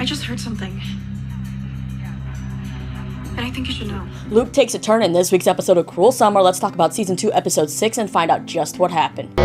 just heard something. And I think you should know. Luke takes a turn in this week's episode of Cruel Summer. Let's talk about Season 2, Episode 6 and find out just what happened.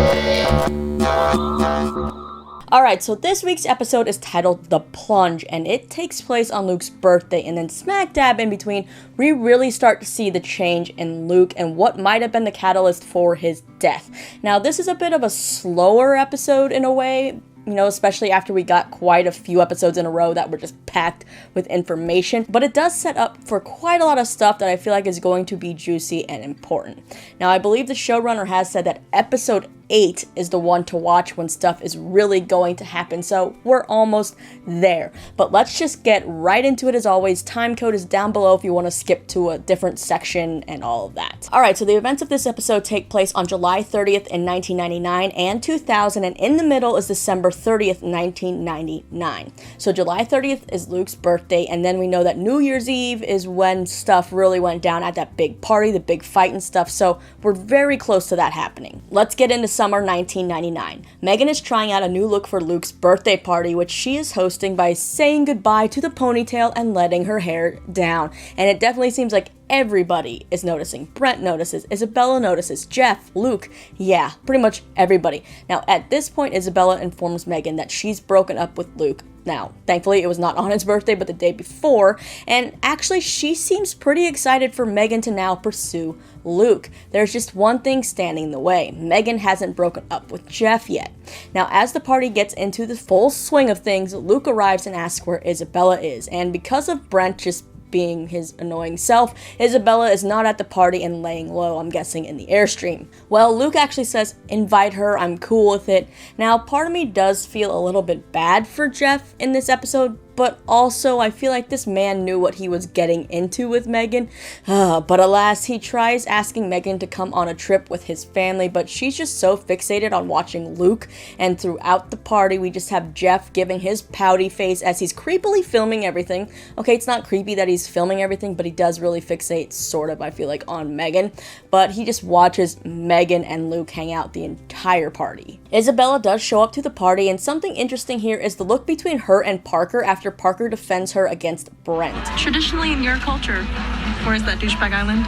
Alright, so this week's episode is titled The Plunge, and it takes place on Luke's birthday, and then smack dab in between, we really start to see the change in Luke and what might have been the catalyst for his death. Now, this is a bit of a slower episode in a way, especially after we got quite a few episodes in a row that were just packed with information. But it does set up for quite a lot of stuff that I feel like is going to be juicy and important. Now, I believe the showrunner has said that episode 8 is the one to watch when stuff is really going to happen, so we're almost there. But let's just get right into it as always. Time code is down below if you want to skip to a different section and all of that. Alright, so the events of this episode take place on July 30th in 1999 and 2000, and in the middle is December 30th, 1999. So July 30th is Luke's birthday, and then we know that New Year's Eve is when stuff really went down at that big party, the big fight and stuff, so we're very close to that happening. Let's get into summer 1999. Megan is trying out a new look for Luke's birthday party, which she is hosting by saying goodbye to the ponytail and letting her hair down. And it definitely seems like everybody is noticing. Brent notices, Isabella notices, Jeff, Luke, yeah, pretty much everybody. Now, at this point, Isabella informs Megan that she's broken up with Luke. Now, thankfully, it was not on his birthday, but the day before, and actually, she seems pretty excited for Megan to now pursue Luke. There's just one thing standing in the way. Megan hasn't broken up with Jeff yet. Now, as the party gets into the full swing of things, Luke arrives and asks where Isabella is, and because of Brent just being his annoying self, Isabella is not at the party and laying low, I'm guessing, in the Airstream. Well, Luke actually says, invite her, I'm cool with it. Now, part of me does feel a little bit bad for Jeff in this episode, but also I feel like this man knew what he was getting into with Megan. But alas, he tries asking Megan to come on a trip with his family, but she's just so fixated on watching Luke, and throughout the party we just have Jeff giving his pouty face as he's creepily filming everything. Okay, it's not creepy that he's filming everything, but he does really fixate, sort of, I feel like, on Megan. But he just watches Megan and Luke hang out the entire party. Isabella does show up to the party, and something interesting here is the look between her and Parker after Parker defends her against Brent. Traditionally in your culture, where is that douchebag island?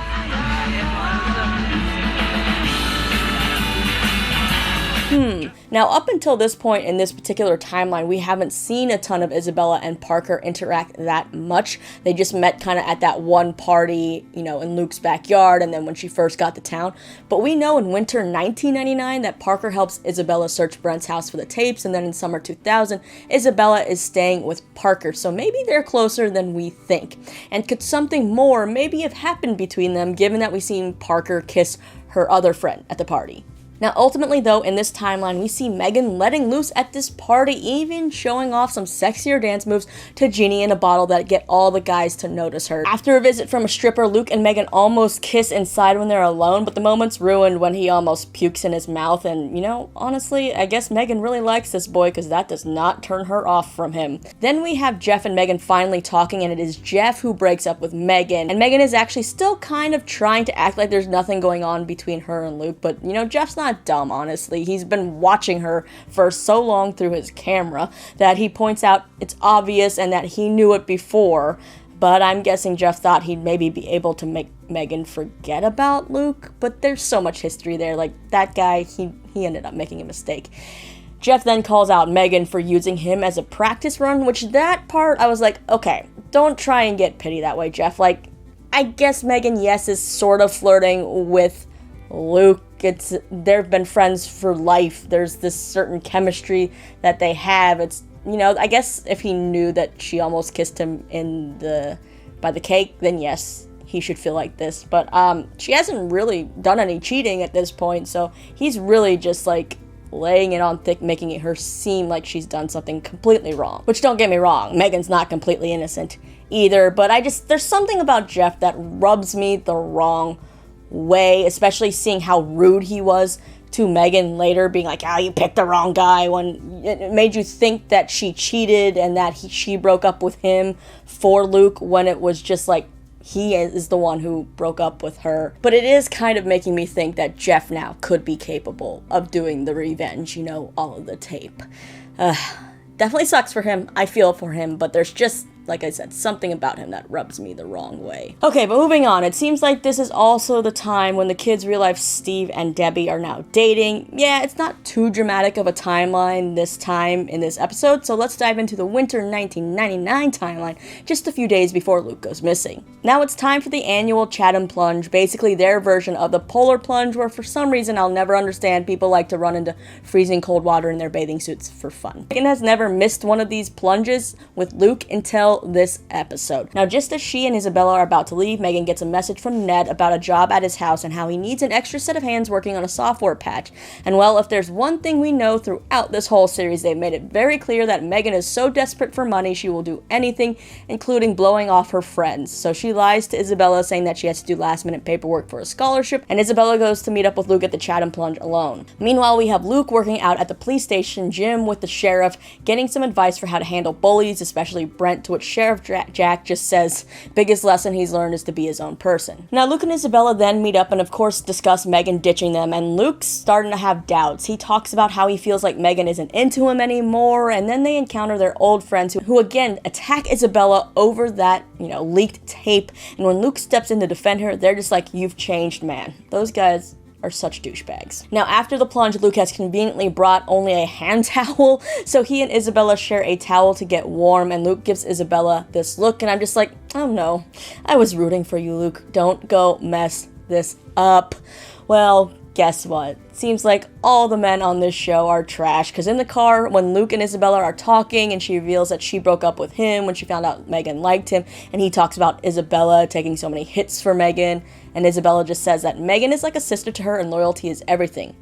Now, up until this point in this particular timeline, we haven't seen a ton of Isabella and Parker interact that much. They just met kind of at that one party, in Luke's backyard, and then when she first got to town. But we know in winter 1999 that Parker helps Isabella search Brent's house for the tapes, and then in summer 2000, Isabella is staying with Parker, so maybe they're closer than we think. And could something more maybe have happened between them, given that we've seen Parker kiss her other friend at the party? Now, ultimately, though, in this timeline, we see Megan letting loose at this party, even showing off some sexier dance moves to Genie in a bottle that get all the guys to notice her. After a visit from a stripper, Luke and Megan almost kiss inside when they're alone, but the moment's ruined when he almost pukes in his mouth, and, honestly, I guess Megan really likes this boy, because that does not turn her off from him. Then we have Jeff and Megan finally talking, and it is Jeff who breaks up with Megan, and Megan is actually still kind of trying to act like there's nothing going on between her and Luke, but, Jeff's not dumb, honestly. He's been watching her for so long through his camera that he points out it's obvious and that he knew it before, but I'm guessing Jeff thought he'd maybe be able to make Megan forget about Luke, but there's so much history there. Like, that guy, he ended up making a mistake. Jeff then calls out Megan for using him as a practice run, which that part, I was like, okay, don't try and get pity that way, Jeff. Like, I guess Megan, yes, is sort of flirting with Luke. They've been friends for life. There's this certain chemistry that they have. It's, I guess if he knew that she almost kissed him by the cake, then yes, he should feel like this. But she hasn't really done any cheating at this point, so he's really just like laying it on thick, making her seem like she's done something completely wrong. Which, don't get me wrong, Megan's not completely innocent either, but there's something about Jeff that rubs me the wrong way, especially seeing how rude he was to Megan later, being like, you picked the wrong guy, when it made you think that she cheated and that she broke up with him for Luke, when it was just like, he is the one who broke up with her. But it is kind of making me think that Jeff now could be capable of doing the revenge, all of the tape. definitely sucks for him. I feel for him, but there's just, like I said, something about him that rubs me the wrong way. Okay, but moving on. It seems like this is also the time when the kids realize Steve and Debbie are now dating. Yeah, it's not too dramatic of a timeline this time in this episode, so let's dive into the winter 1999 timeline, just a few days before Luke goes missing. Now it's time for the annual Chatham Plunge, basically their version of the polar plunge, where for some reason I'll never understand people like to run into freezing cold water in their bathing suits for fun. Megan has never missed one of these plunges with Luke until this episode. Now, just as she and Isabella are about to leave, Megan gets a message from Ned about a job at his house and how he needs an extra set of hands working on a software patch. And well, if there's one thing we know throughout this whole series, they've made it very clear that Megan is so desperate for money she will do anything, including blowing off her friends. So she lies to Isabella, saying that she has to do last-minute paperwork for a scholarship, and Isabella goes to meet up with Luke at the Chatham Plunge alone. Meanwhile, we have Luke working out at the police station gym with the sheriff, getting some advice for how to handle bullies, especially Brent, to which Sheriff Jack just says biggest lesson he's learned is to be his own person. Now, Luke and Isabella then meet up and of course discuss Megan ditching them, and Luke's starting to have doubts. He talks about how he feels like Megan isn't into him anymore, and then they encounter their old friends who again attack Isabella over that, leaked tape, and when Luke steps in to defend her, they're just like, "You've changed, man." Those guys are such douchebags. Now, after the plunge, Luke has conveniently brought only a hand towel, so he and Isabella share a towel to get warm, and Luke gives Isabella this look, and I'm just like, oh no, I was rooting for you, Luke. Don't go mess this up. Well, guess what? Seems like all the men on this show are trash, because in the car, when Luke and Isabella are talking, and she reveals that she broke up with him when she found out Megan liked him, and he talks about Isabella taking so many hits for Megan, and Isabella just says that Megan is like a sister to her and loyalty is everything.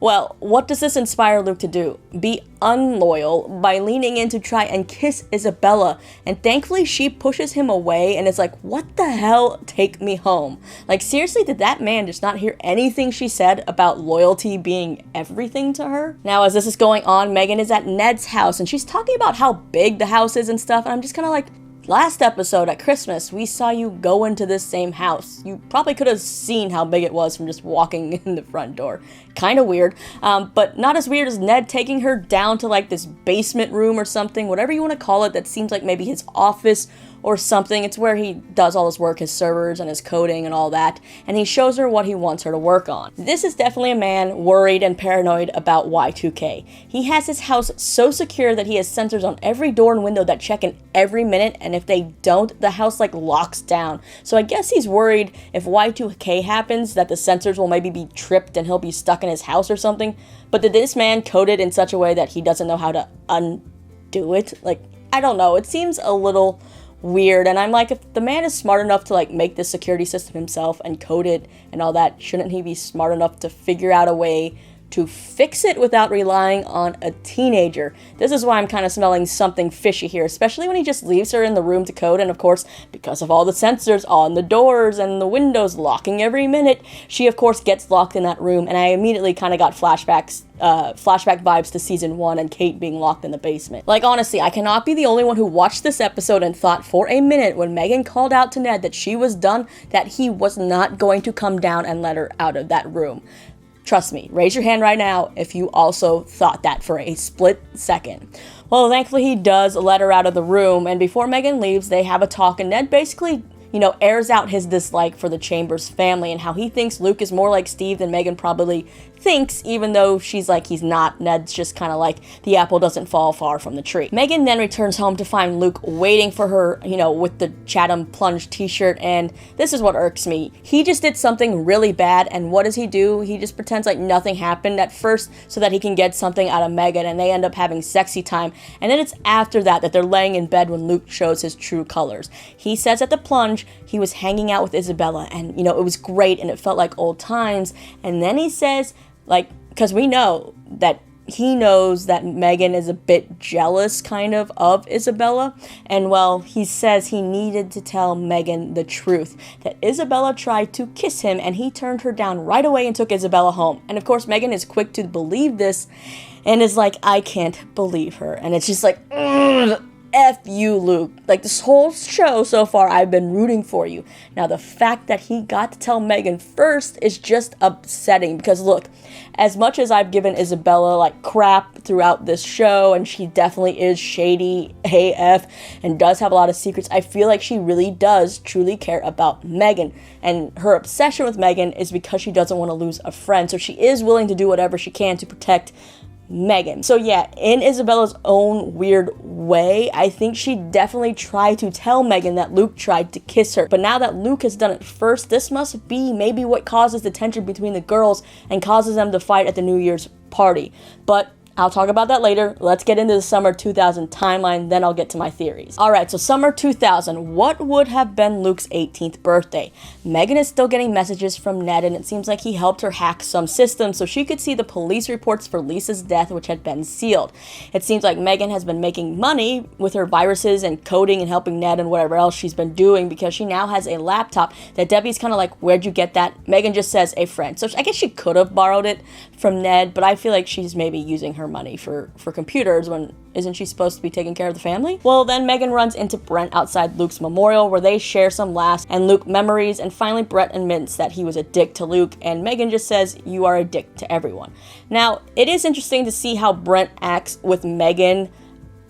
Well, what does this inspire Luke to do? Be unloyal by leaning in to try and kiss Isabella, and thankfully she pushes him away and is like, "What the hell? Take me home." Like, seriously, did that man just not hear anything she said about loyalty being everything to her? Now, as this is going on, Megan is at Ned's house and she's talking about how big the house is and stuff, and I'm just kind of like, last episode at Christmas, we saw you go into this same house. You probably could have seen how big it was from just walking in the front door. Kind of weird, but not as weird as Ned taking her down to like this basement room or something, whatever you want to call it, that seems like maybe his office or something. It's where he does all his work, his servers and his coding and all that, and he shows her what he wants her to work on. This is definitely a man worried and paranoid about Y2K. He has his house so secure that he has sensors on every door and window that check in every minute, and if they don't, the house like locks down. So I guess he's worried if Y2K happens that the sensors will maybe be tripped and he'll be stuck in his house or something. But did this man code it in such a way that he doesn't know how to undo it? Like, I don't know. It seems a little weird, and I'm like, if the man is smart enough to like make this security system himself and code it and all that, shouldn't he be smart enough to figure out a way to fix it without relying on a teenager? This is why I'm kind of smelling something fishy here, especially when he just leaves her in the room to code, and of course, because of all the sensors on the doors and the windows locking every minute, she of course gets locked in that room, and I immediately kind of got flashback vibes to season 1 and Kate being locked in the basement. Like, honestly, I cannot be the only one who watched this episode and thought for a minute when Megan called out to Ned that she was done, that he was not going to come down and let her out of that room. Trust me, raise your hand right now if you also thought that for a split second. Well, thankfully he does let her out of the room, and before Megan leaves, they have a talk, and Ned basically, airs out his dislike for the Chambers family and how he thinks Luke is more like Steve than Megan probably thinks, even though she's like he's not. Ned's just kind of like, the apple doesn't fall far from the tree. Megan then returns home to find Luke waiting for her, with the Chatham Plunge t-shirt, and this is what irks me. He just did something really bad, and what does he do? He just pretends like nothing happened at first so that he can get something out of Megan, and they end up having sexy time, and then it's after that they're laying in bed when Luke shows his true colors. He says at the Plunge he was hanging out with Isabella, and it was great and it felt like old times, and then he says, because we know that he knows that Megan is a bit jealous kind of Isabella, and well, he says he needed to tell Megan the truth, that Isabella tried to kiss him and he turned her down right away and took Isabella home. And of course Megan is quick to believe this and is like, I can't believe her, and it's just like, ugh. F you, Luke. Like, this whole show so far, I've been rooting for you. Now, the fact that he got to tell Megan first is just upsetting, because look, as much as I've given Isabella, like, crap throughout this show, and she definitely is shady AF and does have a lot of secrets, I feel like she really does truly care about Megan. And her obsession with Megan is because she doesn't want to lose a friend, so she is willing to do whatever she can to protect Megan. So yeah, in Isabella's own weird way, I think she definitely tried to tell Megan that Luke tried to kiss her. But now that Luke has done it first, this must be maybe what causes the tension between the girls and causes them to fight at the New Year's party. But I'll talk about that later. Let's get into the summer 2000 timeline, then I'll get to my theories. Alright, so summer 2000, what would have been Luke's 18th birthday? Megan is still getting messages from Ned, and it seems like he helped her hack some systems so she could see the police reports for Lisa's death, which had been sealed. It seems like Megan has been making money with her viruses and coding and helping Ned and whatever else she's been doing, because she now has a laptop that Debbie's kind of like, where'd you get that? Megan just says, a friend. So I guess she could have borrowed it from Ned, but I feel like she's maybe using her money for computers when isn't she supposed to be taking care of the family? Well, then Megan runs into Brent outside Luke's memorial, where they share some laughs and Luke memories, and finally Brent admits that he was a dick to Luke, and Megan just says, you are a dick to everyone. Now, it is interesting to see how Brent acts with Megan,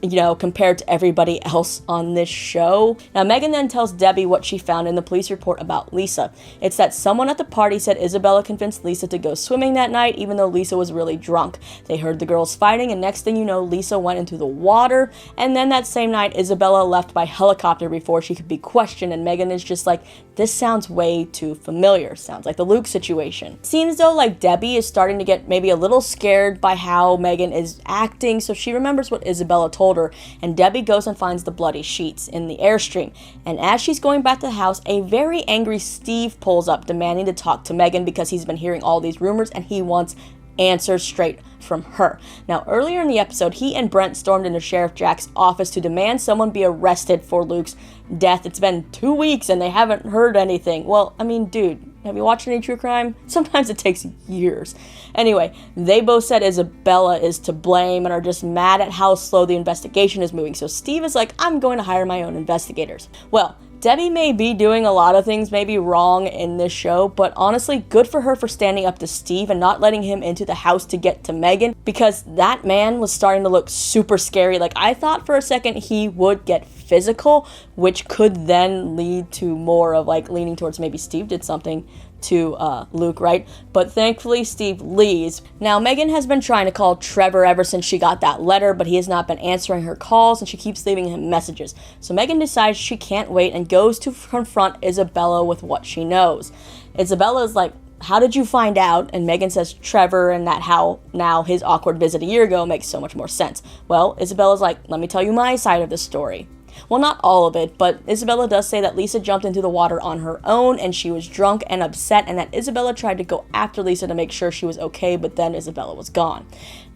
you know, compared to everybody else on this show. Now, Megan then tells Debbie what she found in the police report about Lisa. It's that someone at the party said Isabella convinced Lisa to go swimming that night, even though Lisa was really drunk. They heard the girls fighting, and next thing you know, Lisa went into the water, and then that same night, Isabella left by helicopter before she could be questioned, and Megan is just like, this sounds way too familiar. Sounds like the Luke situation. Seems though like Debbie is starting to get maybe a little scared by how Megan is acting, so she remembers what Isabella told her, and Debbie goes and finds the bloody sheets in the Airstream. And as she's going back to the house, a very angry Steve pulls up demanding to talk to Megan because he's been hearing all these rumors and he wants answers straight from her. Now, earlier in the episode, he and Brent stormed into Sheriff Jack's office to demand someone be arrested for Luke's death. It's been 2 weeks and they haven't heard anything. Well, I mean, dude, have you watched any true crime? Sometimes it takes years. Anyway, they both said Isabella is to blame and are just mad at how slow the investigation is moving. So Steve is like, I'm going to hire my own investigators. Well, Debbie may be doing a lot of things maybe wrong in this show, but honestly, good for her for standing up to Steve and not letting him into the house to get to Megan, because that man was starting to look super scary. Like, I thought for a second he would get physical, which could then lead to more of like leaning towards maybe Steve did something to Luke, right? But thankfully Steve leaves. Now, Megan has been trying to call Trevor ever since she got that letter, but he has not been answering her calls and she keeps leaving him messages. So Megan decides she can't wait and goes to confront Isabella with what she knows. Isabella is like, how did you find out? And Megan says Trevor, and that how now his awkward visit a year ago makes so much more sense. Well, Isabella's like, let me tell you my side of the story. Well, not all of it, but Isabella does say that Lisa jumped into the water on her own and she was drunk and upset, and that Isabella tried to go after Lisa to make sure she was okay, but then Isabella was gone.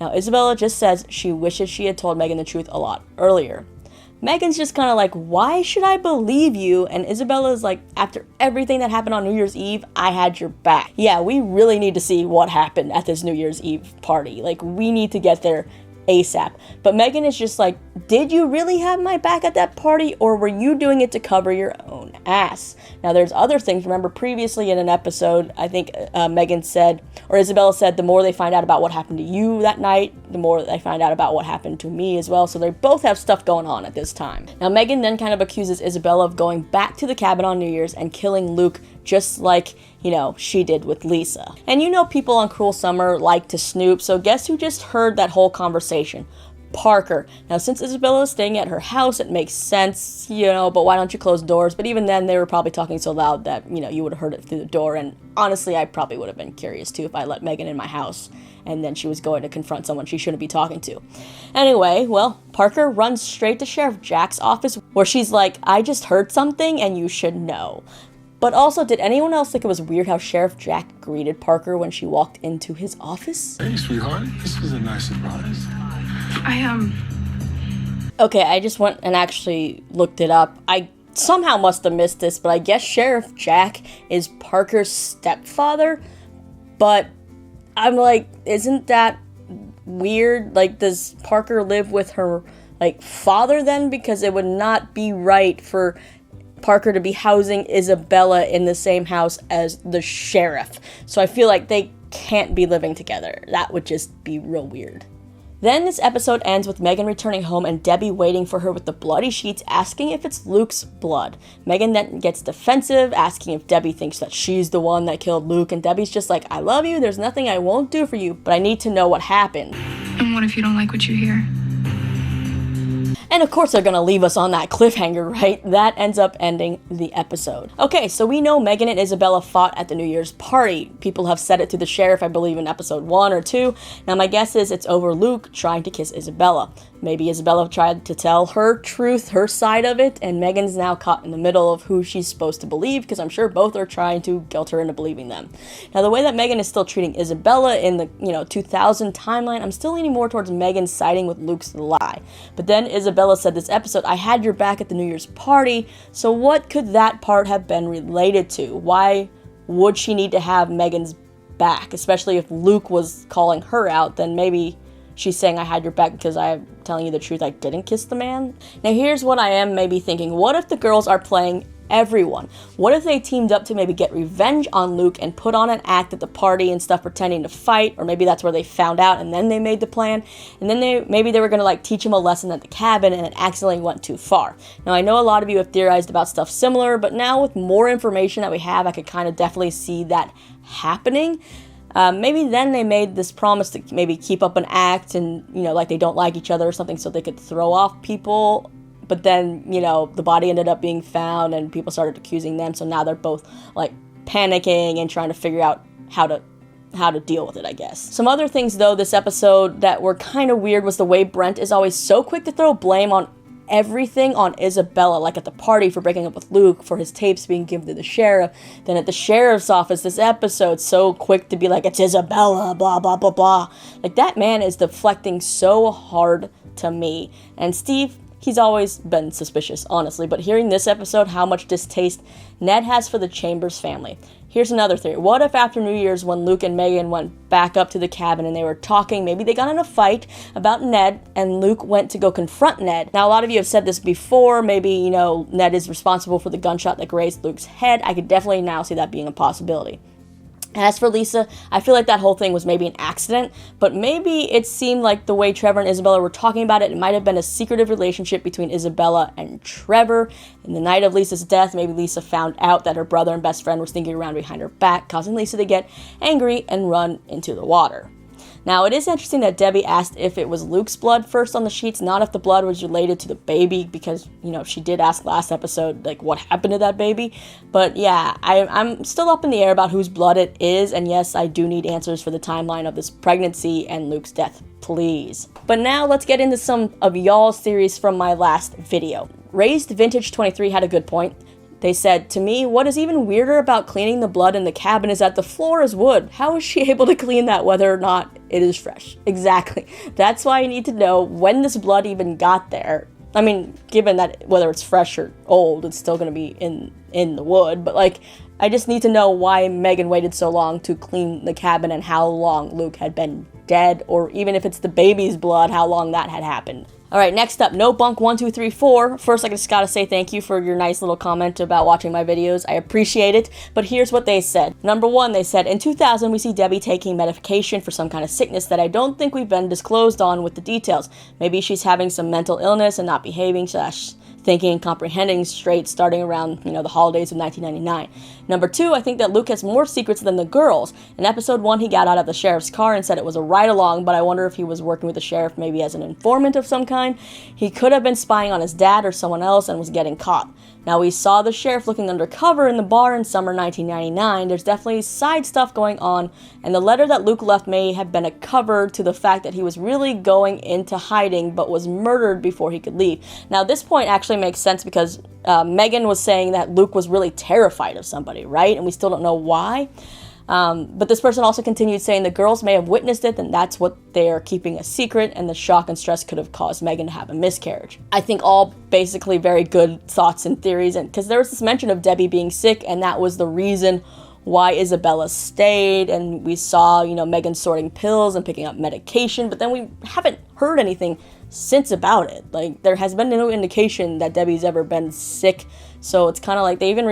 Now, Isabella just says she wishes she had told Megan the truth a lot earlier. Megan's just kind of like, why should I believe you? And Isabella's like, after everything that happened on New Year's Eve, I had your back. Yeah, we really need to see what happened at this New Year's Eve party. Like, we need to get there ASAP. But Megan is just like, did you really have my back at that party, or were you doing it to cover your own ass? Now, there's other things. Remember previously in an episode, I think Megan said, or Isabella said, the more they find out about what happened to you that night, the more they find out about what happened to me as well. So they both have stuff going on at this time. Now, Megan then kind of accuses Isabella of going back to the cabin on New Year's and killing Luke, just like, you know, she did with Lisa. And you know, people on Cruel Summer like to snoop, so guess who just heard that whole conversation? Parker. Now, since Isabella is staying at her house, it makes sense, you know, but why don't you close doors? But even then, they were probably talking so loud that, you know, you would have heard it through the door, and honestly, I probably would have been curious too if I let Megan in my house and then she was going to confront someone she shouldn't be talking to. Anyway, well, Parker runs straight to Sheriff Jack's office, where she's like, I just heard something and you should know. But also, did anyone else think it was weird how Sheriff Jack greeted Parker when she walked into his office? Hey, sweetheart, this was a nice surprise. Okay, I just went and actually looked it up. I somehow must have missed this, but I guess Sheriff Jack is Parker's stepfather. But I'm like, isn't that weird? Like, does Parker live with her like father then, because it would not be right for Parker to be housing Isabella in the same house as the sheriff. So I feel like they can't be living together. That would just be real weird. Then this episode ends with Megan returning home and Debbie waiting for her with the bloody sheets, asking if it's Luke's blood. Megan then gets defensive, asking if Debbie thinks that she's the one that killed Luke, and Debbie's just like, I love you, there's nothing I won't do for you, but I need to know what happened. And what if you don't like what you hear? And of course they're gonna leave us on that cliffhanger, right? That ends up ending the episode. Okay, so we know Megan and Isabella fought at the New Year's party. People have said it to the sheriff, I believe, in episode 1 or 2. Now my guess is it's over Luke trying to kiss Isabella. Maybe Isabella tried to tell her truth, her side of it, and Megan's now caught in the middle of who she's supposed to believe, because I'm sure both are trying to guilt her into believing them. Now, the way that Megan is still treating Isabella in the, 2000 timeline, I'm still leaning more towards Megan siding with Luke's lie. But then Isabella said this episode, I had your back at the New Year's party, so what could that part have been related to? Why would she need to have Megan's back? Especially if Luke was calling her out, then maybe she's saying I had your back because I'm telling you the truth, I didn't kiss the man. Now here's what I am maybe thinking. What if the girls are playing everyone? What if they teamed up to maybe get revenge on Luke and put on an act at the party and stuff pretending to fight? Or maybe that's where they found out and then they made the plan. And then maybe they were going to teach him a lesson at the cabin and it accidentally went too far. Now I know a lot of you have theorized about stuff similar, but now with more information that we have, I could kind of definitely see that happening. Maybe then they made this promise to maybe keep up an act and, they don't like each other or something so they could throw off people. But then, the body ended up being found and people started accusing them. So now they're both panicking and trying to figure out how to deal with it, I guess. Some other things though, this episode that were kind of weird was the way Brent is always so quick to throw blame on everything on Isabella, like at the party for breaking up with Luke, for his tapes being given to the sheriff. Then at the sheriff's office this episode, so quick to be like, it's Isabella, blah, blah, blah, blah. That man is deflecting so hard to me. And Steve, he's always been suspicious, honestly, but hearing this episode, how much distaste Ned has for the Chambers family. Here's another theory. What if after New Year's, when Luke and Megan went back up to the cabin and they were talking, maybe they got in a fight about Ned and Luke went to go confront Ned. Now, a lot of you have said this before. Maybe, Ned is responsible for the gunshot that grazed Luke's head. I could definitely now see that being a possibility. As for Lisa, I feel like that whole thing was maybe an accident, but maybe it seemed like the way Trevor and Isabella were talking about it, it might have been a secretive relationship between Isabella and Trevor. In the night of Lisa's death, maybe Lisa found out that her brother and best friend were sneaking around behind her back, causing Lisa to get angry and run into the water. Now, it is interesting that Debbie asked if it was Luke's blood first on the sheets, not if the blood was related to the baby, because, she did ask last episode, what happened to that baby. But yeah, I'm still up in the air about whose blood it is, and yes, I do need answers for the timeline of this pregnancy and Luke's death, please. But now let's get into some of y'all's theories from my last video. Raised Vintage 23 had a good point. They said, to me, what is even weirder about cleaning the blood in the cabin is that the floor is wood. How is she able to clean that whether or not it is fresh? Exactly. That's why I need to know when this blood even got there. I mean, given that whether it's fresh or old, it's still going to be in the wood. But I just need to know why Megan waited so long to clean the cabin and how long Luke had been dead. Or even if it's the baby's blood, how long that had happened. Alright, next up, No Bunk 1234. First, I just gotta say thank you for your nice little comment about watching my videos. I appreciate it, but here's what they said. Number one, they said, in 2000, we see Debbie taking medication for some kind of sickness that I don't think we've been disclosed on with the details. Maybe she's having some mental illness and not behaving / thinking and comprehending straight starting around, the holidays of 1999. Number two, I think that Luke has more secrets than the girls. In episode 1, he got out of the sheriff's car and said it was a ride-along, but I wonder if he was working with the sheriff maybe as an informant of some kind. He could have been spying on his dad or someone else and was getting caught. Now, we saw the sheriff looking undercover in the bar in summer 1999. There's definitely side stuff going on, and the letter that Luke left may have been a cover to the fact that he was really going into hiding but was murdered before he could leave. Now, this point actually makes sense because Megan was saying that Luke was really terrified of somebody, right? And we still don't know why. But this person also continued saying the girls may have witnessed it, and that's what they're keeping a secret, and the shock and stress could have caused Megan to have a miscarriage. I think all basically very good thoughts and theories, and because there was this mention of Debbie being sick, and that was the reason why Isabella stayed, and we saw, Megan sorting pills and picking up medication, but then we haven't heard anything since about it. Like, there has been no indication that Debbie's ever been sick. So it's kind of like they even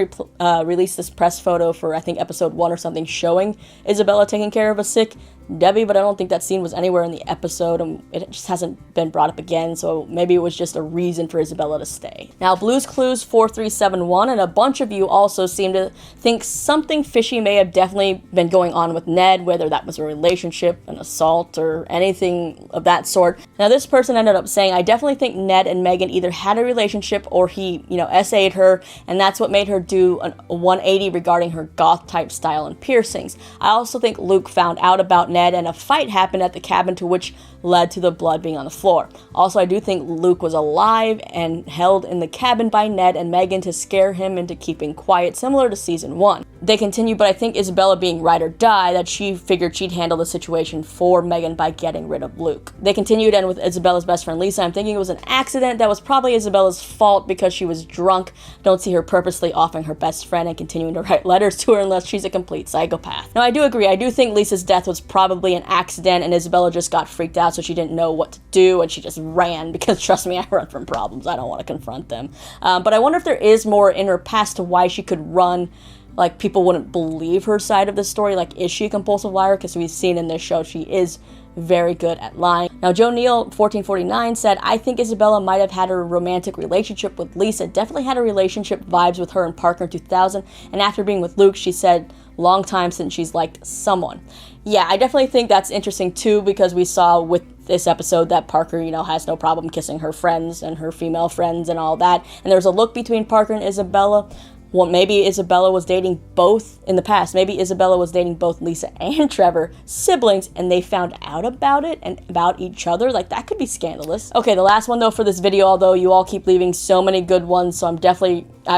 released this press photo for, I think, episode 1 or something, showing Isabella taking care of a sick Debbie, but I don't think that scene was anywhere in the episode, and it just hasn't been brought up again, so maybe it was just a reason for Isabella to stay. Now, Blues Clues 4371, and a bunch of you also seem to think something fishy may have definitely been going on with Ned, whether that was a relationship, an assault, or anything of that sort. Now, this person ended up saying, I definitely think Ned and Megan either had a relationship or he, SA'd her, and that's what made her do a 180 regarding her goth-type style and piercings. I also think Luke found out about Ned and a fight happened at the cabin, to which led to the blood being on the floor. Also, I do think Luke was alive and held in the cabin by Ned and Megan to scare him into keeping quiet, similar to season 1. They continue, but I think Isabella being ride or die, that she figured she'd handle the situation for Megan by getting rid of Luke. They continued, and with Isabella's best friend Lisa, I'm thinking it was an accident that was probably Isabella's fault because she was drunk. Don't see her purposely offing her best friend and continuing to write letters to her unless she's a complete psychopath. Now, I do agree. I do think Lisa's death was probably an accident and Isabella just got freaked out, so she didn't know what to do and she just ran, because trust me, I run from problems. I don't want to confront them. But I wonder if there is more in her past to why she could run. Like, people wouldn't believe her side of the story. Like, is she a compulsive liar? Because we've seen in this show she is very good at lying. Now, Joe Neal 1449 said, I think Isabella might have had a romantic relationship with Lisa. Definitely had a relationship vibes with her and Parker in 2000. And after being with Luke, she said, long time since she's liked someone. Yeah, I definitely think that's interesting too, because we saw with this episode that Parker, has no problem kissing her friends and her female friends and all that. And there's a look between Parker and Isabella. Well, maybe Isabella was dating both in the past. Maybe Isabella was dating both Lisa and Trevor, siblings, and they found out about it and about each other. Like, that could be scandalous. Okay, the last one though for this video, although you all keep leaving so many good ones, so I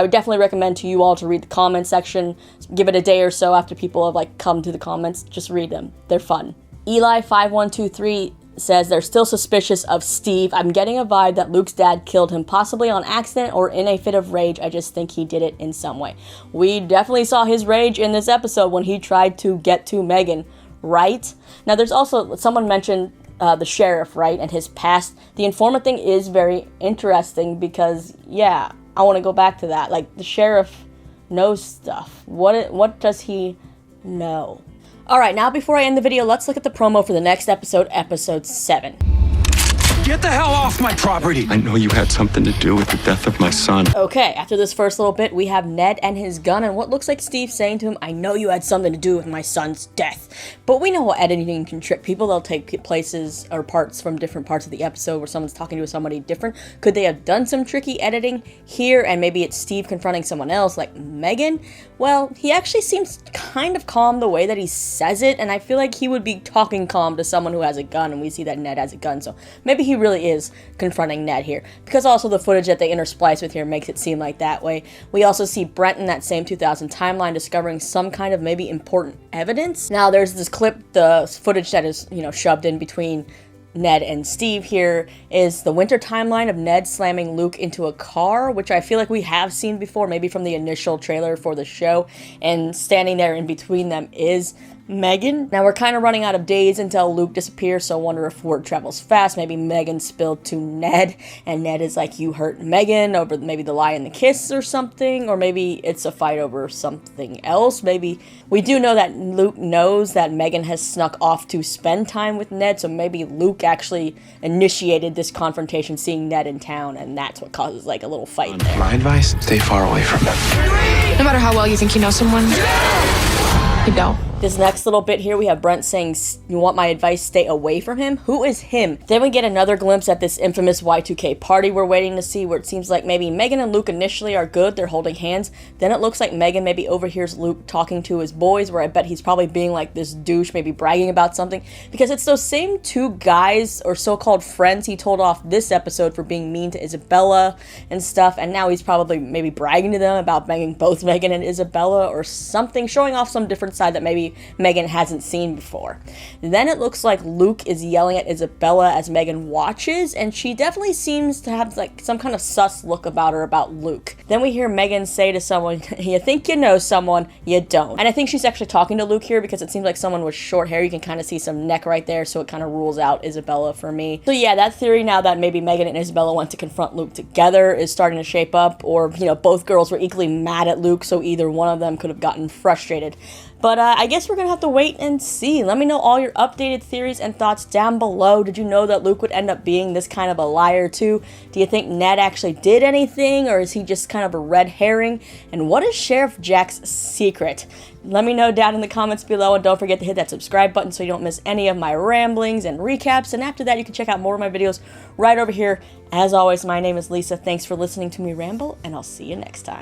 would definitely recommend to you all to read the comment section. Give it a day or so after people have come to the comments. Just read them. They're fun. Eli5123 says they're still suspicious of Steve. I'm getting a vibe that Luke's dad killed him, possibly on accident or in a fit of rage. I just think he did it in some way. We definitely saw his rage in this episode when he tried to get to Megan, right? Now, there's also, someone mentioned the sheriff, right, and his past. The informant thing is very interesting because, yeah, I want to go back to that. Like, the sheriff knows stuff. What does he know? Alright, now before I end the video, let's look at the promo for the next episode, episode 7. Get the hell off my property! I know you had something to do with the death of my son. Okay, after this first little bit, we have Ned and his gun, and what looks like Steve saying to him, I know you had something to do with my son's death. But we know how editing can trick people. They'll take places or parts from different parts of the episode where someone's talking to somebody different. Could they have done some tricky editing here, and maybe it's Steve confronting someone else, like Megan? Well, he actually seems kind of calm the way that he says it, and I feel like he would be talking calm to someone who has a gun, and we see that Ned has a gun, so maybe he really is confronting Ned here. Because also the footage that they intersplice with here makes it seem like that way. We also see Brent in that same 2000 timeline discovering some kind of maybe important evidence. Now there's this clip, the footage that is, shoved in between Ned and Steve here is the winter timeline of Ned slamming Luke into a car, which I feel like we have seen before, maybe from the initial trailer for the show, and standing there in between them is Megan. Now we're kind of running out of days until Luke disappears, so I wonder if word travels fast. Maybe Megan spilled to Ned, and Ned is like, you hurt Megan over maybe the lie and the kiss or something, or maybe it's a fight over something else. Maybe we do know that Luke knows that Megan has snuck off to spend time with Ned, so maybe Luke actually initiated this confrontation seeing Ned in town, and that's what causes like a little fight there. My advice, stay far away from him. No matter how well you think you know someone, you don't. This next little bit here, we have Brent saying, you want my advice, stay away from him? Who is him? Then we get another glimpse at this infamous Y2K party we're waiting to see, where it seems like maybe Megan and Luke initially are good, they're holding hands. Then it looks like Megan maybe overhears Luke talking to his boys, where I bet he's probably being like this douche, maybe bragging about something. Because it's those same two guys, or so-called friends, he told off this episode for being mean to Isabella and stuff, and now he's probably maybe bragging to them about banging both Megan and Isabella or something, showing off some different side that maybe Megan hasn't seen before. Then it looks like Luke is yelling at Isabella as Megan watches, and she definitely seems to have like some kind of sus look about her about Luke. Then we hear Megan say to someone, you think you know someone, you don't. And I think she's actually talking to Luke here because it seems like someone with short hair. You can kind of see some neck right there, so it kind of rules out Isabella for me. So yeah, that theory now that maybe Megan and Isabella went to confront Luke together is starting to shape up, or, you know, both girls were equally mad at Luke, so either one of them could have gotten frustrated. But I guess we're gonna have to wait and see. Let me know all your updated theories and thoughts down below. Did you know that Luke would end up being this kind of a liar too? Do you think Ned actually did anything, or is he just kind of a red herring? And what is Sheriff Jack's secret? Let me know down in the comments below, and don't forget to hit that subscribe button so you don't miss any of my ramblings and recaps. And after that, you can check out more of my videos right over here. As always, my name is Lisa. Thanks for listening to me ramble, and I'll see you next time.